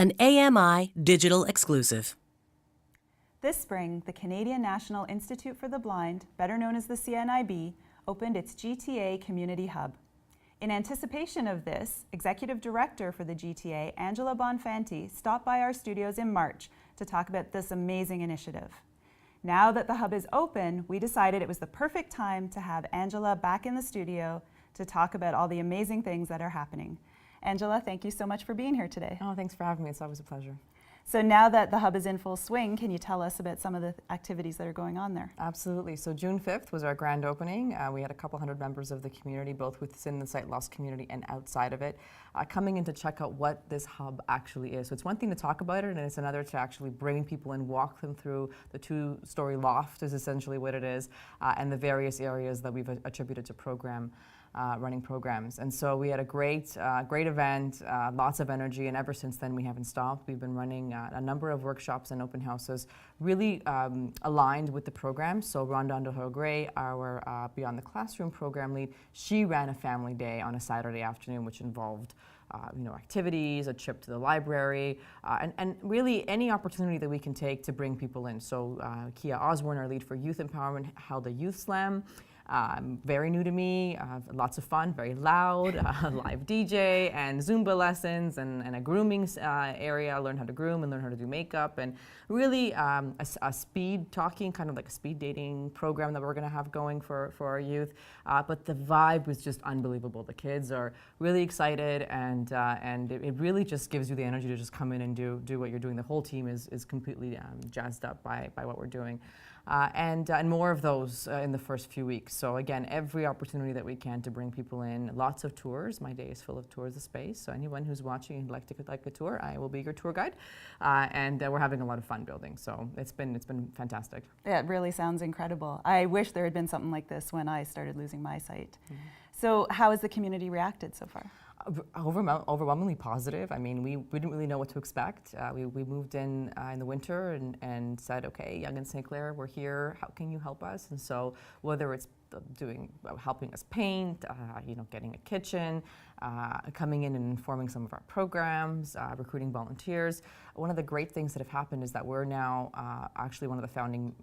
an AMI digital exclusive. This spring, the Canadian National Institute for the Blind, better known as the CNIB, opened its GTA Community Hub. In anticipation of this, Executive Director for the GTA, Angela Bonfanti, stopped by our studios in March to talk about this amazing initiative. Now that the hub is open, we decided it was the perfect time to have Angela back in the studio to talk about all the amazing things that are happening. Angela, thank you so much for being here today. Oh, thanks for having me. It's always a pleasure. So now that the hub is in full swing, can you tell us about some of the activities that are going on there? Absolutely. So June 5th was our grand opening. We had a couple hundred members of the community, both within the sight loss community and outside of it, coming in to check out what this hub actually is. So it's one thing to talk about it, and it's another to actually bring people and walk them through the two-story loft is essentially what it is, and the various areas that we've attributed to running programs. And so we had a great event, lots of energy, and ever since then we haven't stopped. We've been running a number of workshops and open houses really aligned with the program. So Rhonda Underhill-Gray, our Beyond the Classroom program lead, she ran a family day on a Saturday afternoon, which involved activities, a trip to the library, and really any opportunity that we can take to bring people in. So Kia Osborne, our lead for youth empowerment, held a youth slam. Very new to me, lots of fun, very loud, live DJ and Zumba lessons and a grooming area. Learn how to groom and learn how to do makeup, and really a speed talking, kind of like a speed dating program that we're going to have going for our youth. But the vibe was just unbelievable. The kids are really excited, and it really just gives you the energy to just come in and do what you're doing. The whole team is completely jazzed up by what we're doing. And more of those in the first few weeks. So again, every opportunity that we can to bring people in. Lots of tours. My day is full of tours of space. So anyone who's watching and like a tour, I will be your tour guide. And we're having a lot of fun building. So it's been fantastic. Yeah, it really sounds incredible. I wish there had been something like this when I started losing my sight. Mm-hmm. So how has the community reacted so far? Overwhelmingly positive. I mean, we didn't really know what to expect. We moved in the winter and said, okay, Yonge and St. Clair, we're here. How can you help us? And so whether it's helping us paint, getting a kitchen, coming in and informing some of our programs, recruiting volunteers. One of the great things that have happened is that we're now actually one of the founding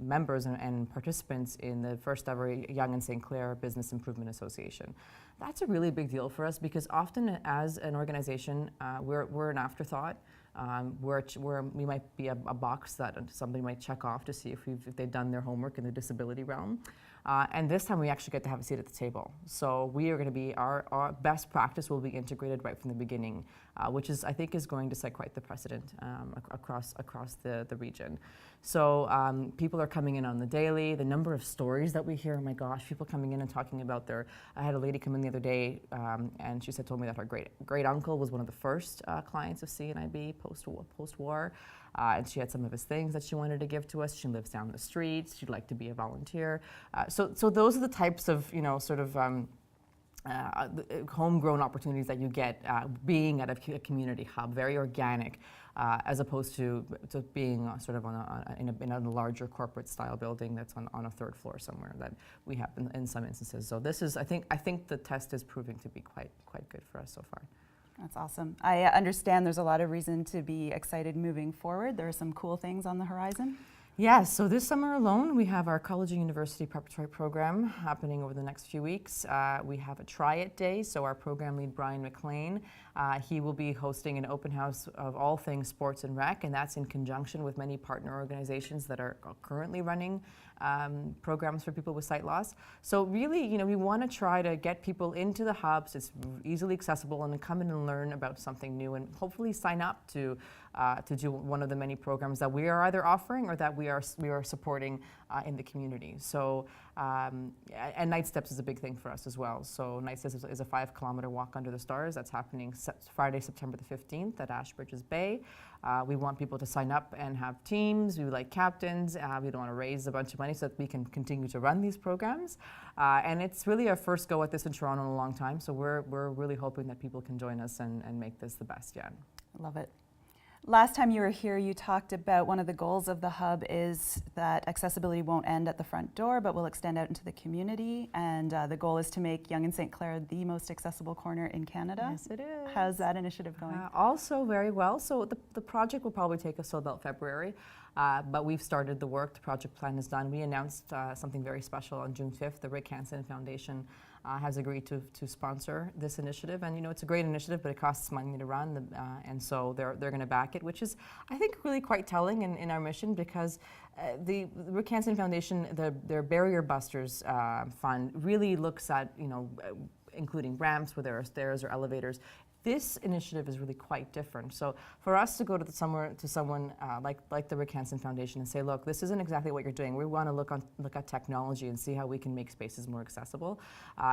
members and participants in the first ever Yonge and St. Clair Business Improvement Association. That's a really big deal for us because often as an organization, we're an afterthought. Where we might be a box that somebody might check off to see if they've done their homework in the disability realm. And this time we actually get to have a seat at the table. So we are going to be, our best practice will be integrated right from the beginning, which I think is going to set quite the precedent across the region. So people are coming in on the daily. The number of stories that we hear, oh my gosh, people coming in and talking about I had a lady come in the other day and she told me that her great uncle was one of the first clients of CNIB post-war. And she had some of his things that she wanted to give to us. She lives down the street. She'd like to be a volunteer. So those are the types of, homegrown opportunities that you get being at a community hub, very organic, as opposed to being sort of in a larger corporate style building that's on a third floor somewhere that we have in some instances. So this is, I think the test is proving to be quite good for us so far. That's awesome. I understand there's a lot of reason to be excited moving forward. There are some cool things on the horizon. Yes, so this summer alone, we have our college and university preparatory program happening over the next few weeks. We have a Try It Day, so our program lead, Brian McLean, he will be hosting an open house of all things sports and rec, and that's in conjunction with many partner organizations that are currently running programs for people with sight loss. So really, we want to try to get people into the hubs. It's easily accessible, and then come in and learn about something new, and hopefully sign up to do one of the many programs that we are either offering or that we are supporting in the community. So, and Night Steps is a big thing for us as well. So Night Steps is a 5-kilometer walk under the stars that's happening Friday, September the 15th at Ashbridges Bay. We want people to sign up and have teams. We would like captains. We don't want to raise a bunch of money so that we can continue to run these programs. And it's really our first go at this in Toronto in a long time. So we're really hoping that people can join us and make this the best yet. I love it. Last time you were here, you talked about one of the goals of the hub is that accessibility won't end at the front door, but will extend out into the community. And the goal is to make Yonge and St. Clair the most accessible corner in Canada. Yes, it is. How's that initiative going? Also very well. So the project will probably take us till about February, but we've started the work. The project plan is done. We announced something very special on June 5th. The Rick Hansen Foundation has agreed to sponsor this initiative, and it's a great initiative, but it costs money to run, and so they're going to back it, which is, I think, really quite telling in our mission, because the Rick Hansen Foundation, their Barrier Busters fund, really looks at including ramps where there are stairs or elevators. This initiative is really quite different. So for us to go to someone like the Rick Hansen Foundation and say, look, this isn't exactly what you're doing. We want to look at technology and see how we can make spaces more accessible,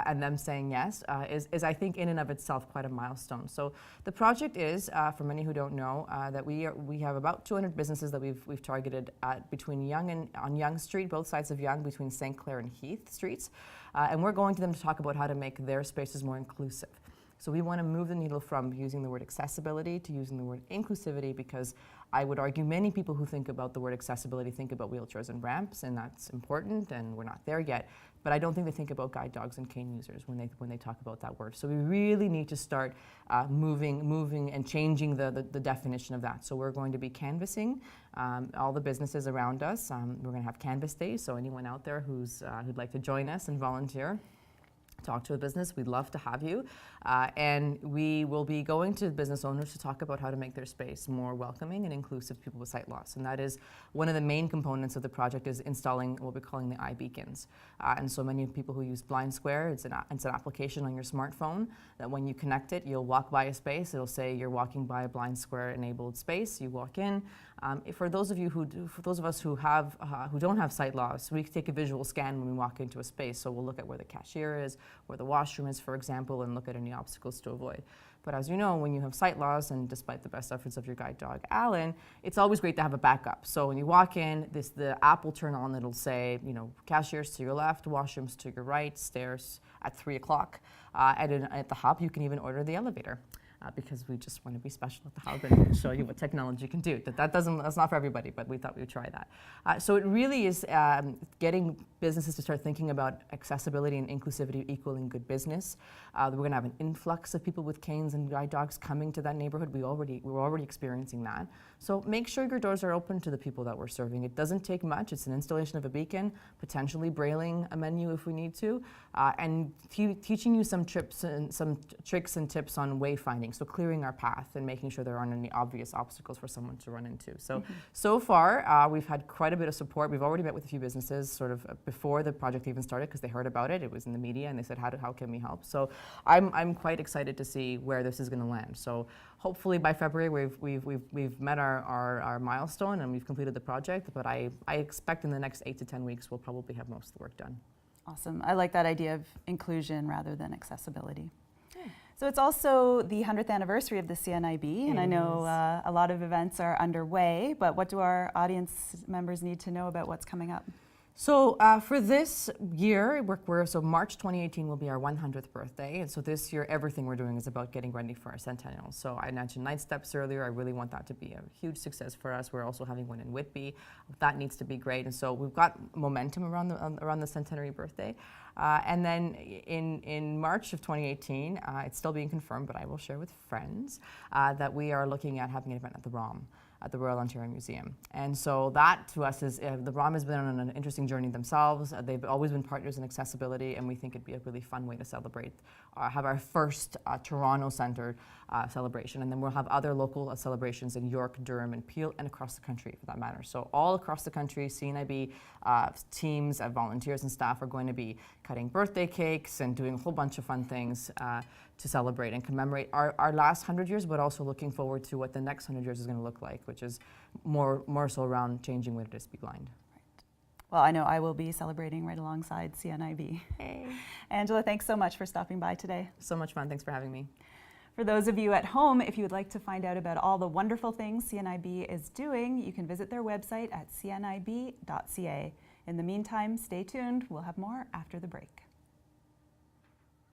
and them saying yes is I think in and of itself quite a milestone. So the project is, for many who don't know, that we have about 200 businesses that we've targeted between Yonge and on Yonge Street, both sides of Yonge, between St. Clair and Heath Streets, and we're going to them to talk about how to make their spaces more inclusive. So we want to move the needle from using the word accessibility to using the word inclusivity, because I would argue many people who think about the word accessibility think about wheelchairs and ramps, and that's important, and we're not there yet. But I don't think they think about guide dogs and cane users when they talk about that word. So we really need to start moving and changing the definition of that. So we're going to be canvassing all the businesses around us. We're going to have Canvas Days, so anyone out there who'd like to join us and volunteer, talk to a business, we'd love to have you. And we will be going to business owners to talk about how to make their space more welcoming and inclusive to people with sight loss. And that is one of the main components of the project, is installing what we're calling the iBeacons. And so many people who use Blind Square, it's an application on your smartphone that when you connect it, you'll walk by a space, it'll say you're walking by a Blind Square enabled space, you walk in. For those of us who don't have sight loss, we take a visual scan when we walk into a space. So we'll look at where the cashier is, where the washroom is, for example, and look at any obstacles to avoid. But as you know, when you have sight loss, and despite the best efforts of your guide dog, Alan, it's always great to have a backup. So when you walk in, the app will turn on, it'll say, cashiers to your left, washrooms to your right, stairs at 3 o'clock. At the hub, you can even order the elevator. Because we just want to be special at the hub and show you what technology can do. That's not for everybody, but we thought we would try that. So it really is getting businesses to start thinking about accessibility and inclusivity equaling good business. We're going to have an influx of people with canes and guide dogs coming to that neighborhood. We're already experiencing that. So make sure your doors are open to the people that we're serving. It doesn't take much. It's an installation of a beacon, potentially brailing a menu if we need to, and teaching you some tricks and tips on wayfinding. So clearing our path and making sure there aren't any obvious obstacles for someone to run into. So far, we've had quite a bit of support. We've already met with a few businesses sort of before the project even started, because they heard about it. It was in the media, and they said, how can we help? So I'm quite excited to see where this is going to land. So hopefully by February we've met our milestone and we've completed the project. But I expect in the next 8 to 10 weeks we'll probably have most of the work done. Awesome. I like that idea of inclusion rather than accessibility. So it's also the 100th anniversary of the CNIB, and I know a lot of events are underway, but what do our audience members need to know about what's coming up? So for this year, so March 2018 will be our 100th birthday, and so this year everything we're doing is about getting ready for our centennial. So I mentioned Night Steps earlier. I really want that to be a huge success for us. We're also having one in Whitby. That needs to be great, and so we've got momentum around the centenary birthday. And then in March of 2018, it's still being confirmed, but I will share with friends that we are looking at having an event at the ROM, at the Royal Ontario Museum. And so that to us is, the ROM has been on an interesting journey themselves. They've always been partners in accessibility, and we think it'd be a really fun way to celebrate, have our first Toronto-centered celebration. And then we'll have other local celebrations in York, Durham, and Peel, and across the country for that matter. So all across the country, CNIB teams, volunteers and staff are going to be cutting birthday cakes and doing a whole bunch of fun things to celebrate and commemorate our last 100 years, but also looking forward to what the next 100 years is going to look like, which is more so around changing what it is to be blind. Right. Well, I know I will be celebrating right alongside CNIB. Hey. Angela, thanks so much for stopping by today. So much fun. Thanks for having me. For those of you at home, if you would like to find out about all the wonderful things CNIB is doing, you can visit their website at cnib.ca. In the meantime, stay tuned. We'll have more after the break.